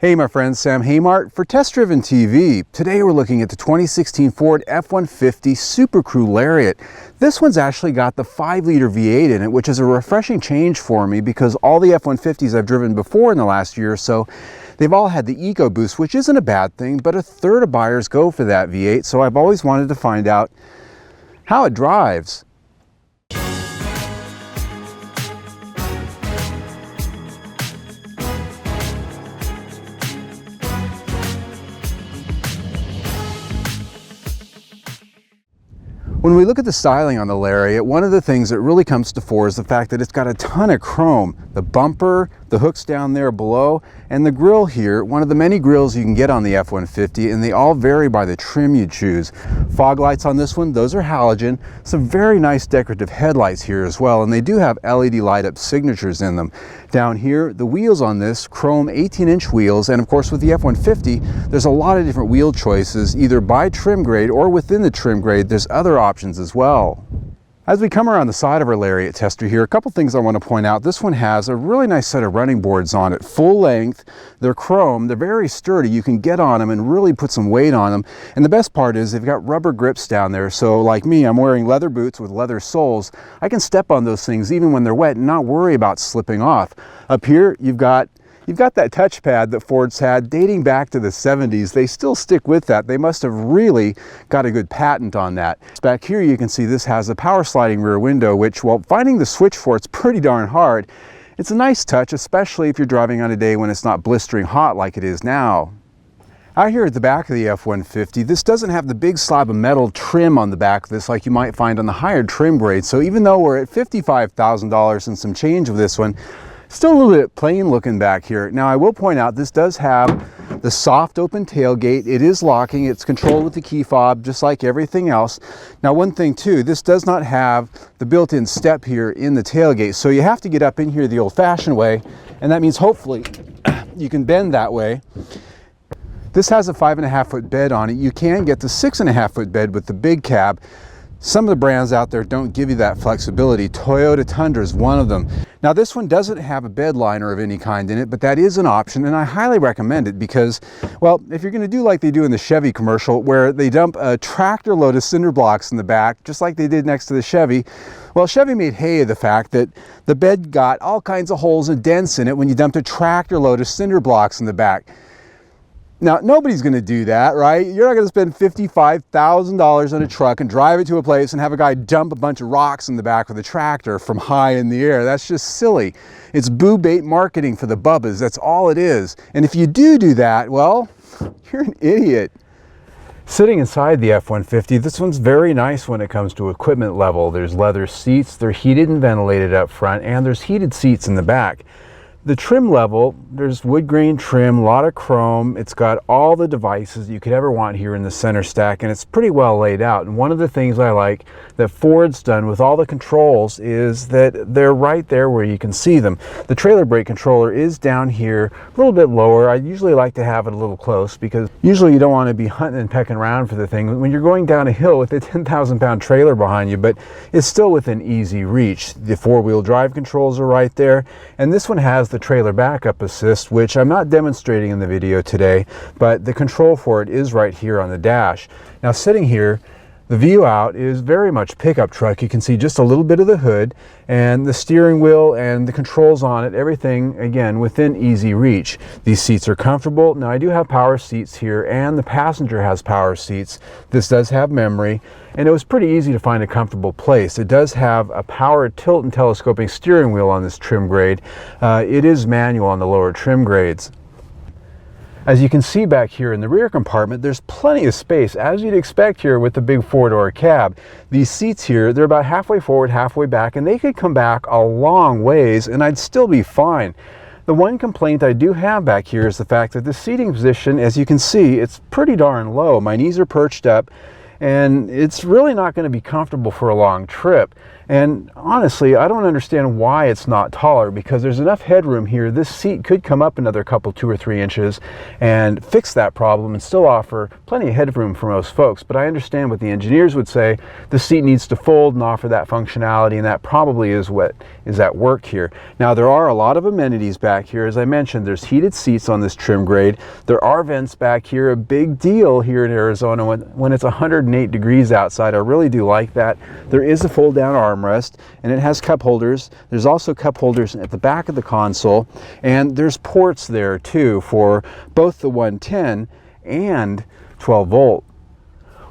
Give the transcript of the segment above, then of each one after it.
Hey my friends, Sam Haymart for Test Driven TV. Today we're looking at the 2016 Ford F-150 Super Crew Lariat. This one's actually got the 5-liter V8 in it, which is a refreshing change for me because all the F-150s I've driven before in the last year or so, they've all had the EcoBoost, which isn't a bad thing, but a third of buyers go for that V8, so I've always wanted to find out how it drives. When we look at the styling on the Lariat, one of the things that really comes to fore is the fact that it's got a ton of chrome. The bumper, the hooks down there below, and the grille here, one of the many grills you can get on the F-150, and they all vary by the trim you choose. Fog lights on this one, those are halogen. Some very nice decorative headlights here as well, and they do have LED light up signatures in them. Down here, the wheels on this, chrome 18-inch wheels, and of course with the F-150, there's a lot of different wheel choices, either by trim grade or within the trim grade. There's other options as well. As we come around the side of our Lariat tester here, a couple things I want to point out. This one has a really nice set of running boards on it, full length. They're chrome, they're very sturdy. You can get on them and really put some weight on them. And the best part is they've got rubber grips down there. So like me, I'm wearing leather boots with leather soles. I can step on those things even when they're wet and not worry about slipping off. Up here, you've got that touchpad that Ford's had dating back to the 70s. They still stick with that. They must have really got a good patent on that. Back here you can see this has a power sliding rear window, which, well, finding the switch for it's pretty darn hard. It's a nice touch, especially if you're driving on a day when it's not blistering hot like it is now. Out here at the back of the F-150, this doesn't have the big slab of metal trim on the back of this like you might find on the higher trim grade. So even though we're at $55,000 and some change of this one, still a little bit plain looking back here. Now I will point out this does have the soft open tailgate. It is locking. It's controlled with the key fob just like everything else. Now one thing too, this does not have the built-in step here in the tailgate. So you have to get up in here the old-fashioned way, and that means hopefully you can bend that way. This has a 5.5-foot bed on it. You can get the 6.5-foot bed with the big cab. Some of the brands out there don't give you that flexibility. Toyota Tundra is one of them. Now this one doesn't have a bed liner of any kind in it, but that is an option, and I highly recommend it because, well, if you're going to do like they do in the Chevy commercial where they dump a tractor load of cinder blocks in the back, just like they did next to the Chevy, well, Chevy made hay of the fact that the bed got all kinds of holes and dents in it when you dumped a tractor load of cinder blocks in the back. Now, nobody's going to do that, right? You're not going to spend $55,000 on a truck and drive it to a place and have a guy dump a bunch of rocks in the back of the tractor from high in the air. That's just silly. It's boo bait marketing for the bubbas. That's all it is. And if you do that, well, you're an idiot. Sitting inside the F-150, this one's very nice when it comes to equipment level. There's leather seats, they're heated and ventilated up front, and there's heated seats in the back. The trim level, there's wood grain trim, a lot of chrome. It's got all the devices you could ever want here in the center stack, and it's pretty well laid out. And one of the things I like that Ford's done with all the controls is that they're right there where you can see them. The trailer brake controller is down here, a little bit lower. I usually like to have it a little close because usually you don't want to be hunting and pecking around for the thing when you're going down a hill with a 10,000-pound trailer behind you, but it's still within easy reach. The four-wheel drive controls are right there, and this one has the trailer backup assist, which I'm not demonstrating in the video today, but the control for it is right here on the dash. Now sitting here, the view out is very much pickup truck. You can see just a little bit of the hood and the steering wheel and the controls on it, everything again within easy reach. These seats are comfortable. Now I do have power seats here and the passenger has power seats. This does have memory, and it was pretty easy to find a comfortable place. It does have a power tilt and telescoping steering wheel on this trim grade. It is manual on the lower trim grades. As you can see back here in the rear compartment, there's plenty of space, as you'd expect here with the big four-door cab. These seats here, they're about halfway forward, halfway back, and they could come back a long ways, and I'd still be fine. The one complaint I do have back here is the fact that the seating position, as you can see, it's pretty darn low. My knees are perched up, and it's really not going to be comfortable for a long trip. And honestly, I don't understand why it's not taller, because there's enough headroom here. This seat could come up another couple, 2 or 3 inches and fix that problem and still offer plenty of headroom for most folks. But I understand what the engineers would say. The seat needs to fold and offer that functionality, and that probably is what is at work here. Now, there are a lot of amenities back here. As I mentioned, there's heated seats on this trim grade. There are vents back here, a big deal here in Arizona when it's 108 degrees outside. I really do like that. There is a fold-down armrest, and it has cup holders. There's also cup holders at the back of the console, and there's ports there too for both the 110 and 12 volt.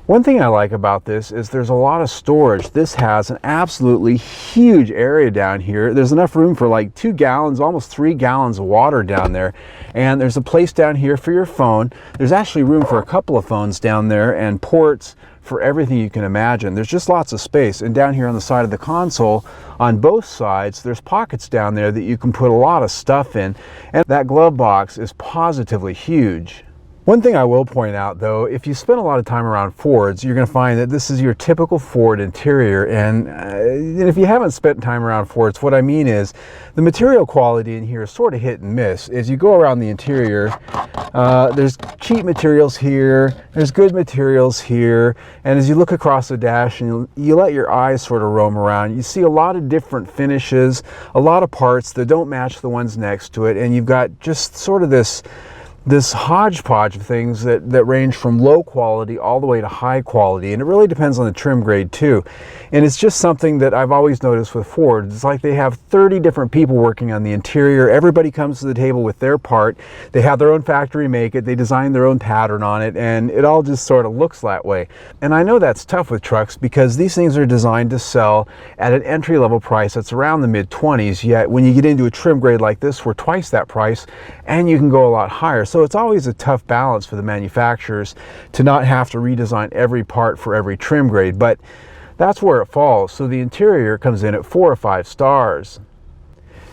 One thing I like about this is there's a lot of storage. This has an absolutely huge area down here. There's enough room for like 2 gallons, almost 3 gallons of water down there. And there's a place down here for your phone. There's actually room for a couple of phones down there and ports for everything you can imagine. There's just lots of space. And down here on the side of the console, on both sides, there's pockets down there that you can put a lot of stuff in. And that glove box is positively huge. One thing I will point out though, if you spend a lot of time around Fords, you're going to find that this is your typical Ford interior. And if you haven't spent time around Fords, what I mean is the material quality in here is sort of hit and miss. As you go around the interior, there's cheap materials here, there's good materials here, and as you look across the dash and you let your eyes sort of roam around, you see a lot of different finishes, a lot of parts that don't match the ones next to it, and you've got just sort of this hodgepodge of things that range from low quality all the way to high quality, and it really depends on the trim grade too. And it's just something that I've always noticed with Ford. It's like they have 30 different people working on the interior. Everybody comes to the table with their part. They have their own factory make it, they design their own pattern on it, and it all just sort of looks that way. And I know that's tough with trucks because these things are designed to sell at an entry-level price that's around the mid-20s, yet when you get into a trim grade like this, we're twice that price and you can go a lot higher. So it's always a tough balance for the manufacturers to not have to redesign every part for every trim grade, but that's where it falls. So the interior comes in at 4 or 5 stars.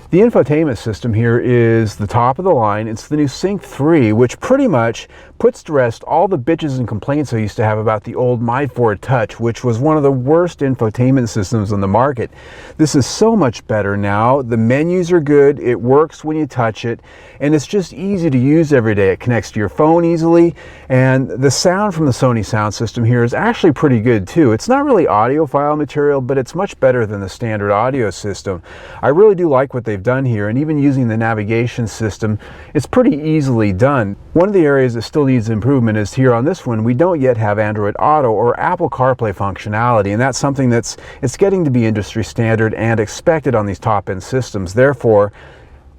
The infotainment system here is the top of the line. It's the new Sync 3, which pretty much puts to rest all the bitches and complaints I used to have about the old My Ford Touch, which was one of the worst infotainment systems on the market. This is so much better now. The menus are good, it works when you touch it, and it's just easy to use every day. It connects to your phone easily, and the sound from the Sony sound system here is actually pretty good too. It's not really audiophile material, but it's much better than the standard audio system. I really do like what they've done here, and even using the navigation system, it's pretty easily done. One of the areas that still needs improvement is here on this one. We don't yet have Android Auto or Apple CarPlay functionality, and that's something it's getting to be industry standard and expected on these top-end systems. Therefore,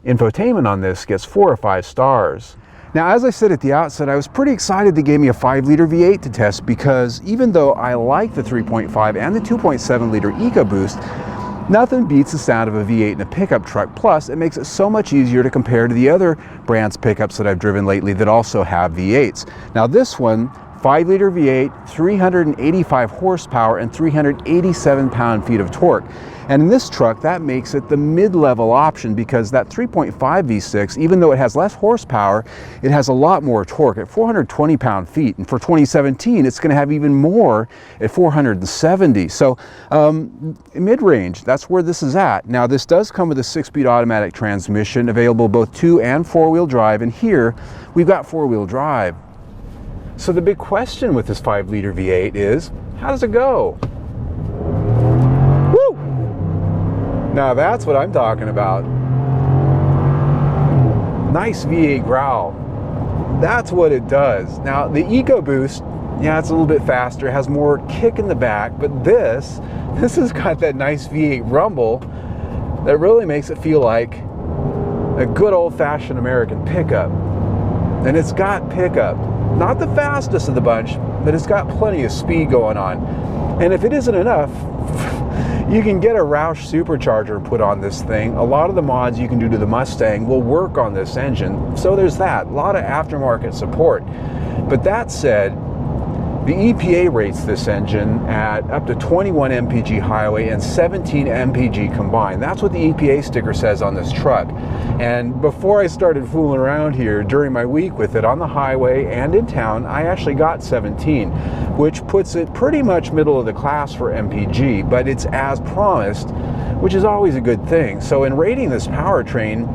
infotainment on this gets 4 or 5 stars. Now, as I said at the outset, I was pretty excited they gave me a 5-liter V8 to test, because even though I like the 3.5 and the 2.7-liter EcoBoost, nothing beats the sound of a V8 in a pickup truck. Plus, it makes it so much easier to compare to the other brands pickups that I've driven lately that also have V8s. Now this one, 5-liter V8, 385 horsepower and 387 pound-feet of torque. And in this truck, that makes it the mid-level option, because that 3.5 V6, even though it has less horsepower, it has a lot more torque at 420 pound-feet. And for 2017, it's going to have even more at 470. So mid-range, that's where this is at. Now, this does come with a 6-speed automatic transmission, available both 2- and 4-wheel drive. And here, we've got 4-wheel drive. So the big question with this 5-liter V8 is, how does it go? Woo! Now that's what I'm talking about. Nice V8 growl. That's what it does. Now the EcoBoost, yeah, it's a little bit faster, it has more kick in the back, but this has got that nice V8 rumble that really makes it feel like a good old-fashioned American pickup. And it's got pickup. Not the fastest of the bunch, but it's got plenty of speed going on. And if it isn't enough, you can get a Roush supercharger put on this thing. A lot of the mods you can do to the Mustang will work on this engine. So there's that. A lot of aftermarket support. But that said, The EPA rates this engine at up to 21 mpg highway and 17 mpg combined. That's what the EPA sticker says on this truck. And before I started fooling around here, during my week with it on the highway and in town, I actually got 17, which puts it pretty much middle of the class for mpg, but it's as promised, which is always a good thing. So in rating this powertrain,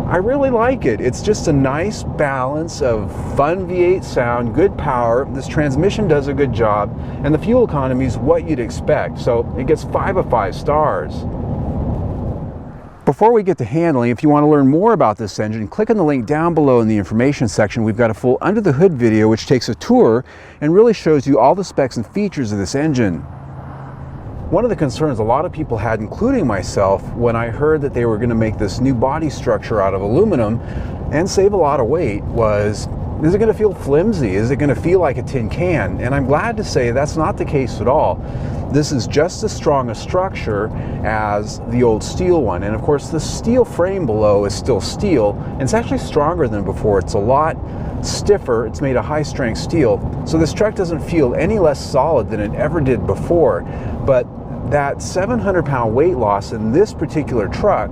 I really like it. It's just a nice balance of fun V8 sound, good power. This transmission does a good job, and the fuel economy is what you'd expect. So it gets 5 of 5 stars. Before we get to handling, if you want to learn more about this engine, click on the link down below in the information section. We've got a full under the hood video which takes a tour and really shows you all the specs and features of this engine. One of the concerns a lot of people had, including myself, when I heard that they were going to make this new body structure out of aluminum and save a lot of weight was, is it going to feel flimsy? Is it going to feel like a tin can? And I'm glad to say that's not the case at all. This is just as strong a structure as the old steel one. And of course, the steel frame below is still steel, and it's actually stronger than before. It's a lot stiffer. It's made of high strength steel. So this truck doesn't feel any less solid than it ever did before. But that 700-pound weight loss in this particular truck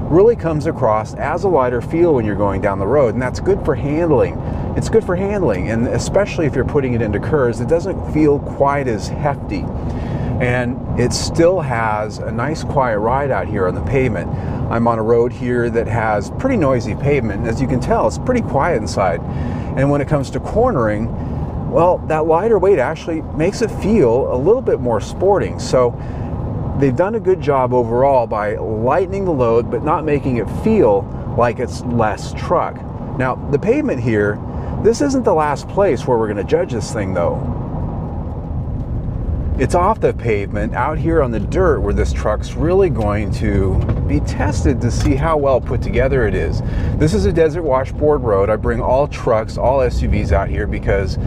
really comes across as a lighter feel when you're going down the road, and that's good for handling. It's good for handling, and especially if you're putting it into curves, it doesn't feel quite as hefty. And it still has a nice quiet ride out here on the pavement. I'm on a road here that has pretty noisy pavement. As you can tell, it's pretty quiet inside. And when it comes to cornering, well, that lighter weight actually makes it feel a little bit more sporting. So they've done a good job overall by lightening the load, but not making it feel like it's less truck. Now, the pavement here, this isn't the last place where we're going to judge this thing though. It's off the pavement out here on the dirt where this truck's really going to be tested to see how well put together it is. This is a desert washboard road. I bring all trucks, all SUVs out here because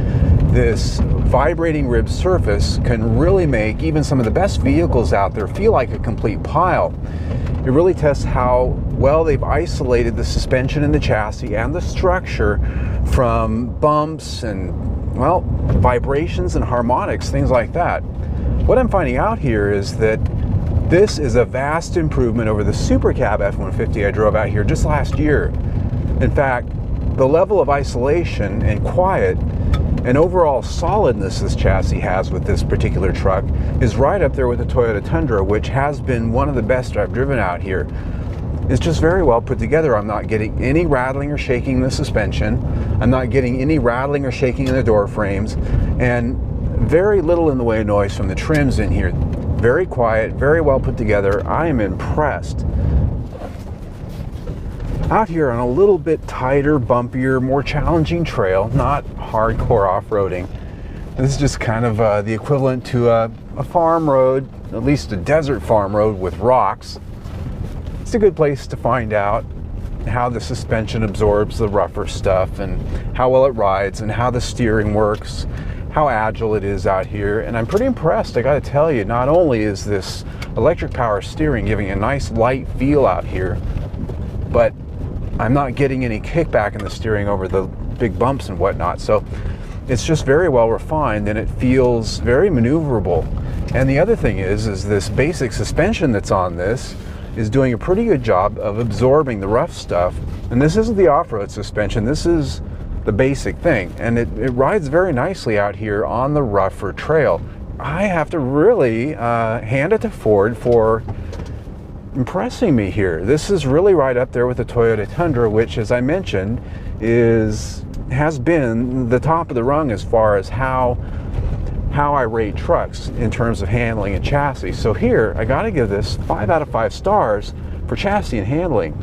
this vibrating rib surface can really make even some of the best vehicles out there feel like a complete pile. It really tests how well they've isolated the suspension and the chassis and the structure from bumps and, well, vibrations and harmonics, things like that. What I'm finding out here is that this is a vast improvement over the Super Cab F-150 I drove out here just last year. In fact, the level of isolation and quiet and overall solidness this chassis has with this particular truck is right up there with the Toyota Tundra, which has been one of the best I've driven out here. It's just very well put together. I'm not getting any rattling or shaking in the suspension. I'm not getting any rattling or shaking in the door frames, and very little in the way of noise from the trims in here. Very quiet, very well put together. I am impressed. Out here on a little bit tighter, bumpier, more challenging trail, not hardcore off-roading. This is just kind of the equivalent to a farm road, at least a desert farm road with rocks. It's a good place to find out how the suspension absorbs the rougher stuff and how well it rides and how the steering works, how agile it is out here. And I'm pretty impressed, I gotta tell you. Not only is this electric power steering giving a nice light feel out here, but I'm not getting any kickback in the steering over the big bumps and whatnot. So it's just very well refined and it feels very maneuverable. And the other thing is this basic suspension that's on this is doing a pretty good job of absorbing the rough stuff. And this isn't the off-road suspension, this is the basic thing. And it rides very nicely out here on the rougher trail. I have to really hand it to Ford for impressing me here. This is really right up there with the Toyota Tundra, which, as I mentioned, has been the top of the rung as far as how I rate trucks in terms of handling and chassis. So here, I gotta give this 5 out of 5 stars for chassis and handling.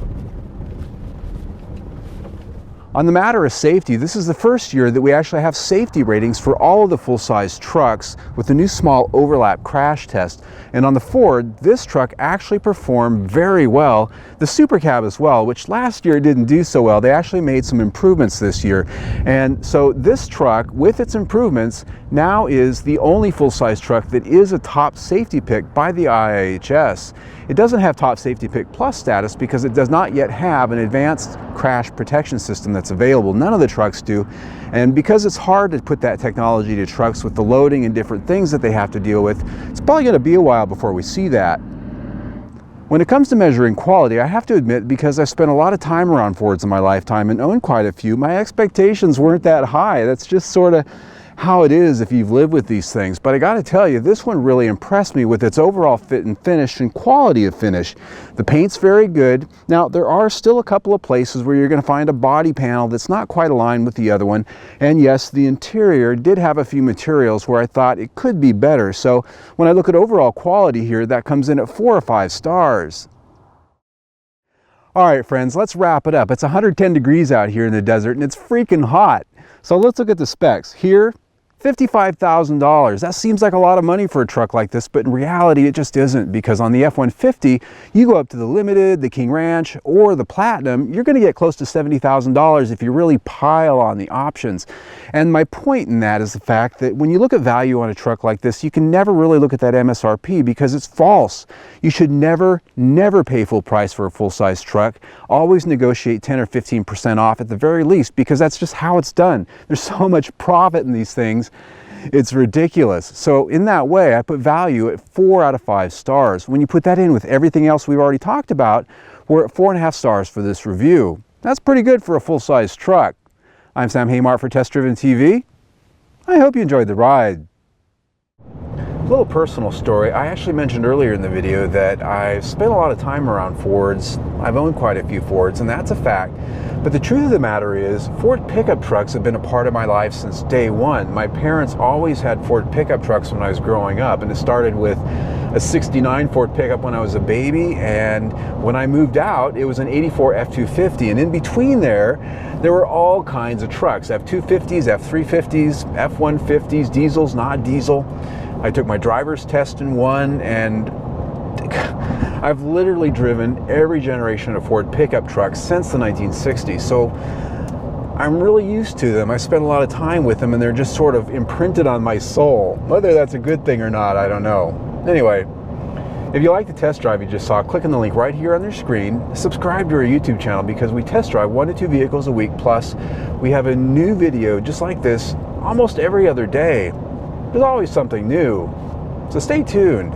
On the matter of safety, this is the first year that we actually have safety ratings for all of the full-size trucks with the new small overlap crash test. And on the Ford, this truck actually performed very well. The Super Cab as well, which last year didn't do so well. They actually made some improvements this year. And so this truck, with its improvements, now is the only full-size truck that is a top safety pick by the IIHS. It doesn't have top safety pick plus status because it does not yet have an advanced crash protection system that's available. None of the trucks do. And because it's hard to put that technology to trucks with the loading and different things that they have to deal with, it's probably going to be a while before we see that. When it comes to measuring quality, I have to admit, because I've spent a lot of time around Fords in my lifetime and owned quite a few, my expectations weren't that high. That's just sort of how it is if you've lived with these things. But I got to tell you, this one really impressed me with its overall fit and finish and quality of finish. The paint's very good. Now, there are still a couple of places where you're going to find a body panel that's not quite aligned with the other one. And yes, the interior did have a few materials where I thought it could be better. So when I look at overall quality here, that comes in at 4 or 5 stars. All right, friends, let's wrap it up. It's 110 degrees out here in the desert and it's freaking hot. So let's look at the specs. Here, $55,000. That seems like a lot of money for a truck like this, but in reality it just isn't, because on the F-150 you go up to the Limited, the King Ranch, or the Platinum, you're going to get close to $70,000 if you really pile on the options. And my point in that is the fact that when you look at value on a truck like this, you can never really look at that MSRP because it's false. You should never pay full price for a full-size truck. Always negotiate 10 or 15% off at the very least, because that's just how it's done. There's so much profit in these things. It's ridiculous. So in that way, I put value at 4 out of 5 stars. When you put that in with everything else we've already talked about, we're at 4.5 stars for this review. That's pretty good for a full-size truck. I'm Sam Haymart for Test Driven TV. I hope you enjoyed the ride. A little personal story. I actually mentioned earlier in the video that I've spent a lot of time around Fords. I've owned quite a few Fords, and that's a fact. But the truth of the matter is, Ford pickup trucks have been a part of my life since day one. My parents always had Ford pickup trucks when I was growing up, and it started with a '69 Ford pickup when I was a baby, and when I moved out, it was an '84 F-250, and in between there were all kinds of trucks: F-250s, F-350s, F-150s, diesels, not diesel. I took my driver's test in one, and I've literally driven every generation of Ford pickup trucks since the 1960s, so I'm really used to them. I spent a lot of time with them, and they're just sort of imprinted on my soul. Whether that's a good thing or not, I don't know. Anyway, if you like the test drive you just saw, click on the link right here on your screen. Subscribe to our YouTube channel, because we test drive 1 to 2 vehicles a week, plus we have a new video just like this almost every other day. There's always something new, so stay tuned.